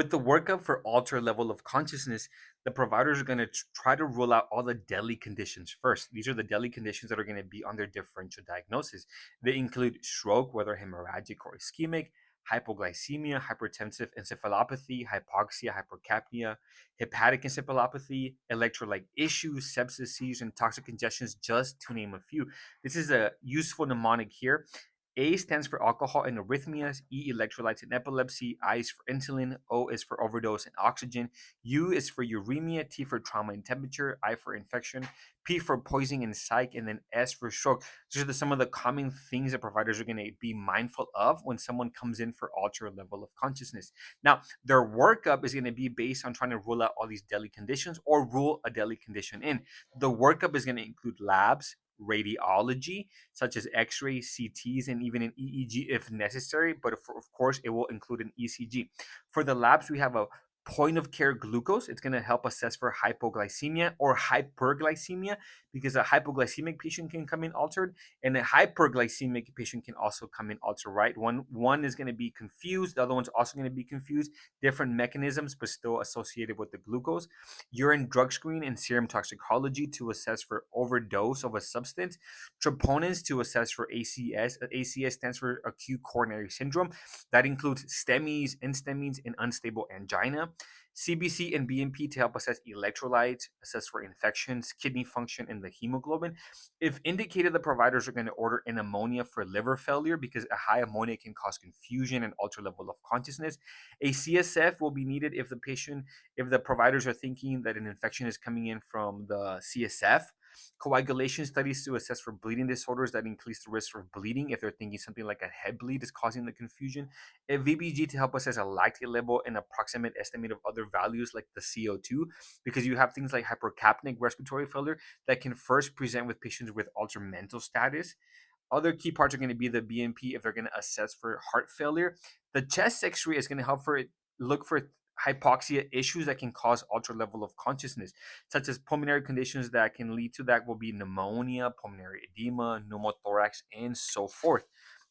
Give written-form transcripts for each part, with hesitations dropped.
With the workup for altered level of consciousness, the providers are going to try to rule out all the deadly conditions first. These are the deadly conditions that are going to be on their differential diagnosis. They include stroke, whether hemorrhagic or ischemic, hypoglycemia, hypertensive encephalopathy, hypoxia, hypercapnia, hepatic encephalopathy, electrolyte issues, sepsis, seizures, and toxic congestions, just to name a few. This is a useful mnemonic here. A stands for alcohol and arrhythmias, E electrolytes and epilepsy, I is for insulin, O is for overdose and oxygen, U is for uremia, T for trauma and temperature, I for infection, P for poisoning and psych, and then S for stroke. These are some of the common things that providers are going to be mindful of when someone comes in for altered level of consciousness. Now, their workup is going to be based on trying to rule out all these deadly conditions or rule a deadly condition in. The workup is going to include labs, radiology, such as X-ray, CTs, and even an EEG if necessary. But of course, it will include an ECG. For the labs, we have a point of care glucose. It's going to help assess for hypoglycemia or hyperglycemia, because a hypoglycemic patient can come in altered and a hyperglycemic patient can also come in altered, right? One is going to be confused, the other one's also going to be confused, different mechanisms but still associated with the glucose. Urine drug screen and serum toxicology to assess for overdose of a substance. Troponins to assess for ACS. ACS stands for acute coronary syndrome. That includes STEMIs, NSTEMIs, and unstable angina. CBC and BNP to help assess electrolytes, assess for infections, kidney function, and the hemoglobin. If indicated, the providers are going to order an ammonia for liver failure because a high ammonia can cause confusion and alter level of consciousness. A CSF will be needed if the providers are thinking that an infection is coming in from the CSF. Coagulation studies to assess for bleeding disorders that increase the risk of bleeding if they're thinking something like a head bleed is causing the confusion. A VBG to help assess a lactate level and approximate estimate of other values like the CO2, because you have things like hypercapnic respiratory failure that can first present with patients with altered mental status. Other key parts are going to be the BNP if they're going to assess for heart failure. The chest X-ray is going to help for look for hypoxia issues that can cause altered level of consciousness, such as pulmonary conditions that can lead to that will be pneumonia, pulmonary edema, pneumothorax, and so forth.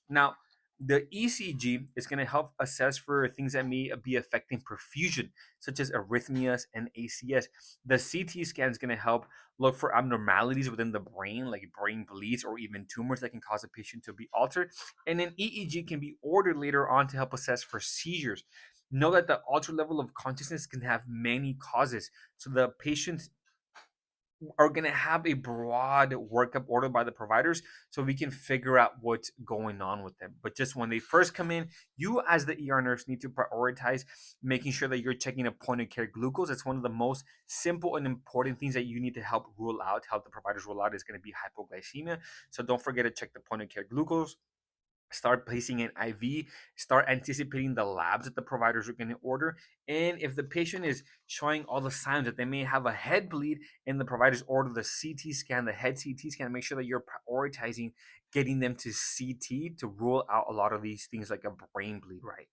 Now, the ECG is going to help assess for things that may be affecting perfusion, such as arrhythmias and ACS. The CT scan is going to help look for abnormalities within the brain, like brain bleeds or even tumors that can cause a patient to be altered. And then EEG can be ordered later on to help assess for seizures. Know that the altered level of consciousness can have many causes. So the patients are going to have a broad workup ordered by the providers so we can figure out what's going on with them. But just when they first come in, you as the ER nurse need to prioritize making sure that you're checking a point of care glucose. It's one of the most simple and important things that you need to help the providers rule out is going to be hypoglycemia. So don't forget to check the point of care glucose. Start placing an IV, start anticipating the labs that the providers are going to order. And if the patient is showing all the signs that they may have a head bleed and the providers order the CT scan, the head CT scan, make sure that you're prioritizing getting them to CT to rule out a lot of these things like a brain bleed, right?